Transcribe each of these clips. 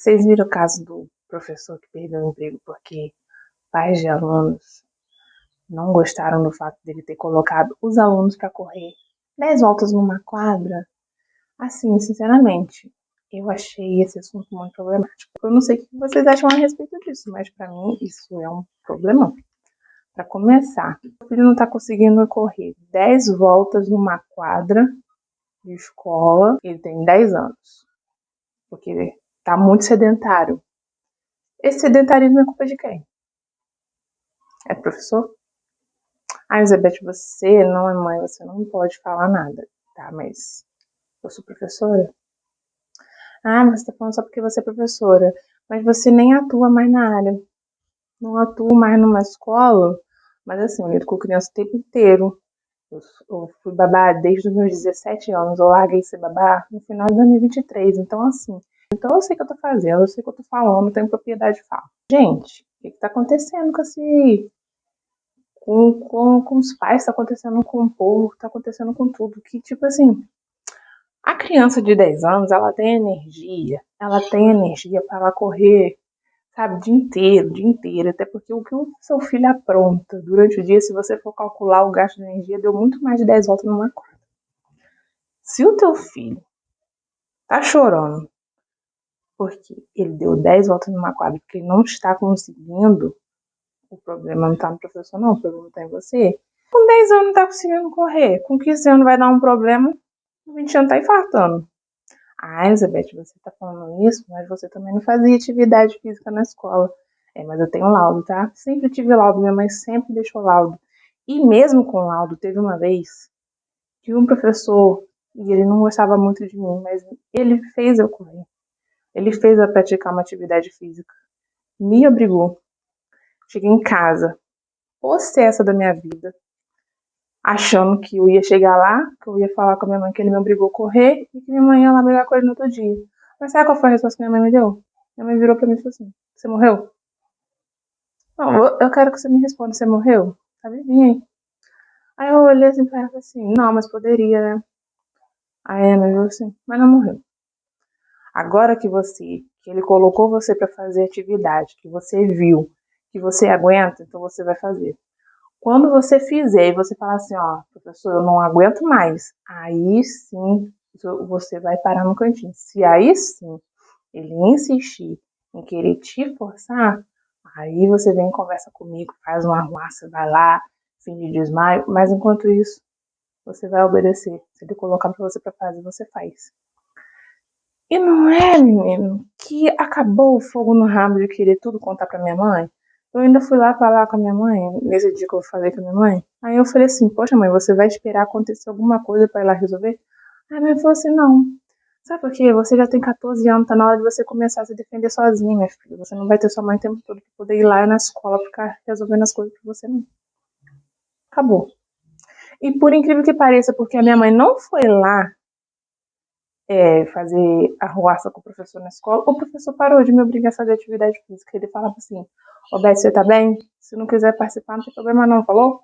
Vocês viram o caso do professor que perdeu o emprego porque pais de alunos não gostaram do fato dele ter colocado os alunos para correr 10 voltas numa quadra? Assim, sinceramente, eu achei esse assunto muito problemático. Eu não sei o que vocês acham a respeito disso, mas para mim isso é um problemão. Para começar, o filho não está conseguindo correr 10 voltas numa quadra de escola, ele tem 10 anos, porque ele está muito sedentário. Esse sedentarismo é culpa de quem? É do professor? Ah, Elizabeth, você não é mãe, você não pode falar nada, tá? Mas eu sou professora? Ah, mas você tá falando só porque você é professora. Mas você nem atua mais na área. Não atua mais numa escola. Mas assim, eu lido com criança o tempo inteiro. Eu fui babá desde os meus 17 anos. Eu larguei ser babá no final de 2023. Então, assim, eu sei o que eu tô fazendo, eu sei o que eu tô falando, tenho propriedade de fala. Gente, o que tá acontecendo com esse... Com os pais, tá acontecendo com o povo, tá acontecendo com tudo. Que, tipo assim, a criança de 10 anos, ela tem energia para ela correr, sabe, o dia inteiro, até porque o que o seu filho apronta durante o dia, se você for calcular o gasto de energia, deu muito mais de 10 voltas numa quadra. Se o teu filho tá chorando porque ele deu 10 voltas numa quadra, porque ele não está conseguindo, o problema não tá no professor não, o problema tá em você. Com 10 anos não tá conseguindo correr, com 15 anos vai dar um problema, com 20 anos tá infartando. Ah, Elizabeth, você tá falando isso, mas você também não fazia atividade física na escola. É, mas eu tenho laudo, tá? Sempre tive laudo, minha mãe sempre deixou laudo. E mesmo com laudo, teve uma vez que um professor, e ele não gostava muito de mim, mas ele fez eu correr. Ele fez eu praticar uma atividade física. Me obrigou. Cheguei em casa, possessa da minha vida, achando que eu ia chegar lá, que eu ia falar com a minha mãe que ele me obrigou a correr e que minha mãe ia lá brigar com ele no outro dia. Mas sabe qual foi a resposta que minha mãe me deu? Minha mãe virou pra mim e falou assim: Você morreu? Não, eu quero que você me responda: Você morreu? Tá vivinha aí. Aí eu olhei assim pra ela e falei assim: Não, mas poderia, né? Aí ela me falou assim: Mas não morreu. Agora que ele colocou você pra fazer atividade, que você viu, que você aguenta, então você vai fazer. Quando você fizer e você falar assim, ó, professor, eu não aguento mais, aí sim você vai parar no cantinho. Se aí sim ele insistir em querer te forçar, aí você vem e conversa comigo, faz uma arruaça, vai lá, fim de desmaio, mas enquanto isso, você vai obedecer. Se ele colocar pra você pra fazer, você faz. E não é, menino, que acabou o fogo no rabo de querer tudo contar pra minha mãe? Eu ainda fui lá falar com a minha mãe, nesse dia que eu falei com a minha mãe. Aí eu falei assim, poxa mãe, você vai esperar acontecer alguma coisa pra ir lá resolver? Aí a minha mãe falou assim, não. Sabe por quê? Você já tem 14 anos, tá na hora de você começar a se defender sozinha, minha filha. Você não vai ter sua mãe o tempo todo pra poder ir lá na escola ficar resolvendo as coisas pra você, não. Acabou. E por incrível que pareça, porque a minha mãe não foi lá fazer arruaça com o professor na escola, o professor parou de me obrigar a fazer atividade física. Ele falava assim, ô Beth, você tá bem? Se não quiser participar, não tem problema não, falou?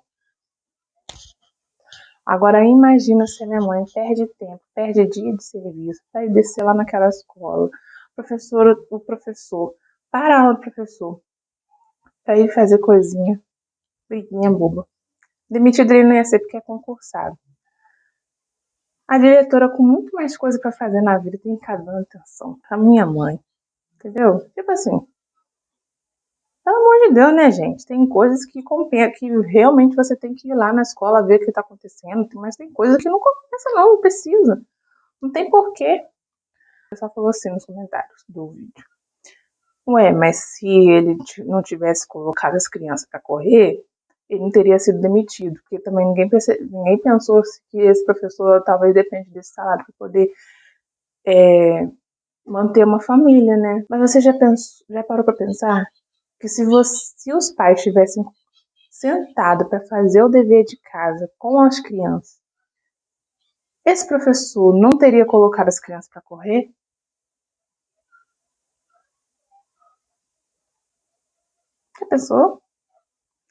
Agora imagina se a minha mãe perde tempo, perde dia de serviço, pra ir descer lá naquela escola. O professor, para a aula do professor, pra ir fazer coisinha, briguinha boba. Demitido ele não ia ser porque é concursado. A diretora, com muito mais coisa pra fazer na vida, tem que ficar dando atenção pra minha mãe. Entendeu? Tipo assim, pelo amor de Deus, né, gente? Tem coisas que compensa, que realmente você tem que ir lá na escola ver o que está acontecendo, mas tem coisas que não compensa, não precisa. Não tem porquê. O pessoal falou assim nos comentários do vídeo. Ué, mas se ele não tivesse colocado as crianças para correr, ele não teria sido demitido, porque também ninguém pensou que esse professor talvez depende desse salário para poder manter uma família, né? Mas você já parou para pensar que se os pais tivessem sentado para fazer o dever de casa com as crianças, esse professor não teria colocado as crianças para correr? Já pensou?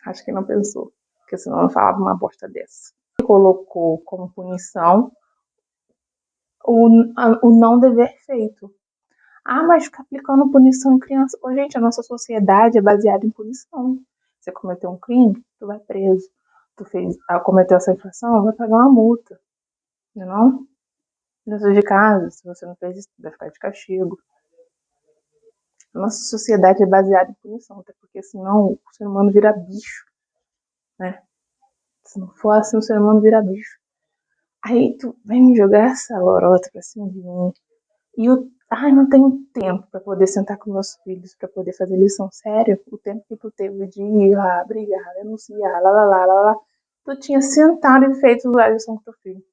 Acho que não pensou, porque senão não falava uma bosta dessa. Ele colocou como punição o não dever feito. Ah, mas ficar aplicando punição em criança. Ô, gente, a nossa sociedade é baseada em punição. Você cometeu um crime, tu vai preso. Cometeu essa infração, vai pagar uma multa. Não? Dentro de casa, se você não fez isso, vai ficar de castigo. A nossa sociedade é baseada em punição, até porque senão o ser humano vira bicho, né? Se não for assim, o ser humano vira bicho. Aí tu vem me jogar essa lorota pra cima de mim. E eu, ai, não tenho tempo pra poder sentar com meus filhos, pra poder fazer lição. Sério, o tempo que tu teve de ir lá, brigar, denunciar, lá. Tu tinha sentado e feito a lição com teu filho.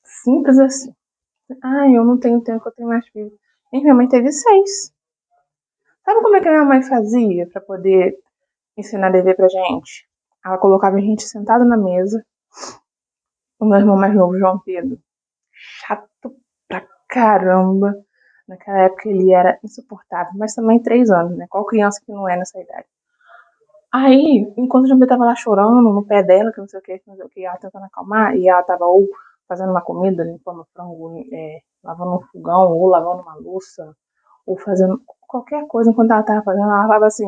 Simples assim. Ai, eu não tenho tempo, eu tenho mais filhos. E minha mãe teve 6. Sabe como é que a minha mãe fazia pra poder ensinar dever pra gente? Ela colocava a gente sentado na mesa. O meu irmão mais novo, João Pedro, chato pra caramba. Naquela época ele era insuportável, mas também 3 anos, né? Qual criança que não é nessa idade? Aí, enquanto o João Pedro tava lá chorando no pé dela, que não sei o que, ela tentando acalmar, e ela tava ou fazendo uma comida, limpando o frango, lavando um fogão, ou lavando uma louça, ou fazendo qualquer coisa enquanto ela tava fazendo, ela falava assim: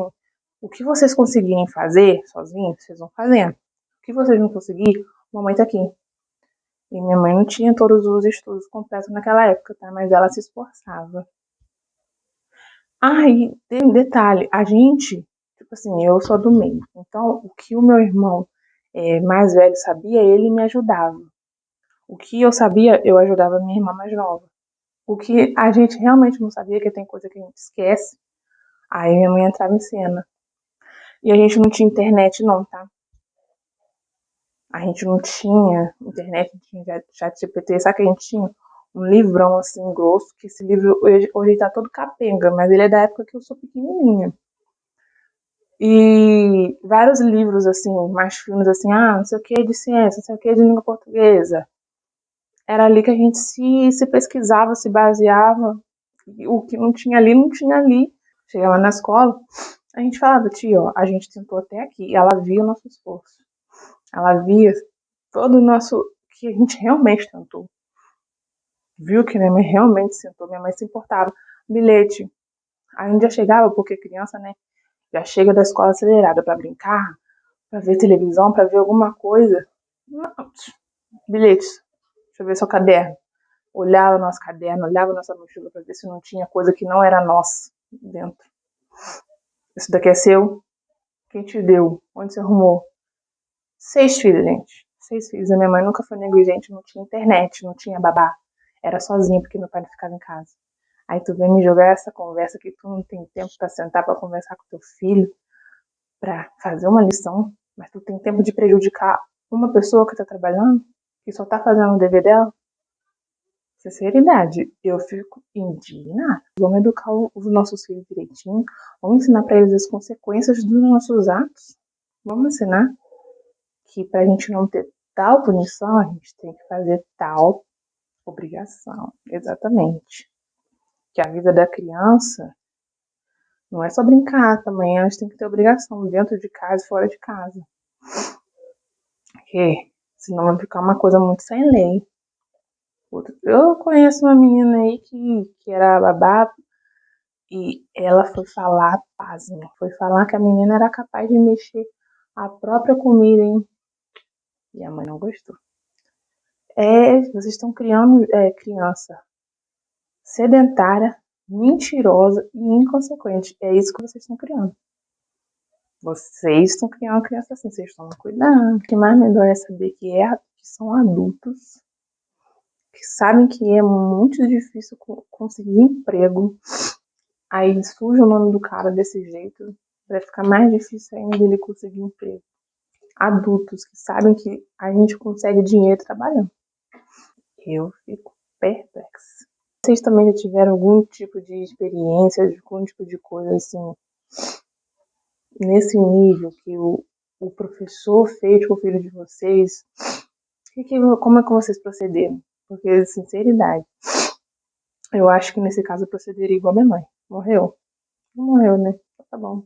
o que vocês conseguirem fazer sozinhos, vocês vão fazendo. O que vocês não conseguirem, mamãe tá aqui. E minha mãe não tinha todos os estudos completos naquela época, tá? Mas ela se esforçava. Ah, e tem um detalhe, a gente, tipo assim, eu sou do meio. Então, o que o meu irmão mais velho sabia, ele me ajudava. O que eu sabia, eu ajudava a minha irmã mais nova. O que a gente realmente não sabia, que tem coisa que a gente esquece, aí minha mãe entrava em cena. E a gente não tinha internet não, tá? A gente não tinha internet, não tinha chat GPT, sabe que a gente tinha? Um livrão assim grosso, que esse livro hoje ele tá todo capenga, mas ele é da época que eu sou pequenininha. E vários livros assim, mais finos assim, não sei o que de ciência, não sei o que de língua portuguesa. Era ali que a gente se pesquisava, se baseava. O que não tinha ali, não tinha ali. Chegava na escola, a gente falava, tia, ó, a gente tentou até aqui. E ela via o nosso esforço. Ela via todo o nosso, que a gente realmente tentou. Viu que minha mãe realmente sentou, minha mãe se importava. Bilhete. Aí um dia chegava, porque criança, né, já chega da escola acelerada pra brincar, pra ver televisão, pra ver alguma coisa. Não, bilhetes. Deixa eu ver seu caderno. Olhava o nosso caderno, olhava a nossa mochila pra ver se não tinha coisa que não era nossa dentro. Isso daqui é seu? Quem te deu? Onde você arrumou? 6 filhos, gente. 6 filhos. A minha mãe nunca foi negligente, não tinha internet, não tinha babá. Era sozinha, porque meu pai não ficava em casa. Aí tu vem me jogar essa conversa que tu não tem tempo pra sentar pra conversar com teu filho, pra fazer uma lição, mas tu tem tempo de prejudicar uma pessoa que tá trabalhando, que só tá fazendo o dever dela. Sinceridade, eu fico indignada. Vamos educar os nossos filhos direitinho, vamos ensinar pra eles as consequências dos nossos atos. Vamos ensinar que pra gente não ter tal punição, a gente tem que fazer tal obrigação. Exatamente. Que a vida da criança não é só brincar também, elas têm que ter obrigação dentro de casa e fora de casa. Porque senão vai ficar uma coisa muito sem lei. Eu conheço uma menina aí que era babá e ela foi falar, pasma, foi falar que a menina era capaz de mexer a própria comida, hein? E a mãe não gostou. Vocês estão criando criança sedentária, mentirosa e inconsequente. É isso que vocês estão criando. Vocês estão criando uma criança assim, vocês estão cuidando. O que mais me dói é saber que são adultos, que sabem que é muito difícil conseguir emprego. Aí surge o nome do cara desse jeito, vai ficar mais difícil ainda ele conseguir emprego. Adultos que sabem que a gente consegue dinheiro trabalhando. Eu fico perplexa. Vocês também já tiveram algum tipo de experiência, algum tipo de coisa assim, nesse nível que o professor fez com o filho de vocês? Como é que vocês procederam? Porque, sinceridade, eu acho que nesse caso eu procederia igual a minha mãe. Morreu? Não morreu, né? Tá bom.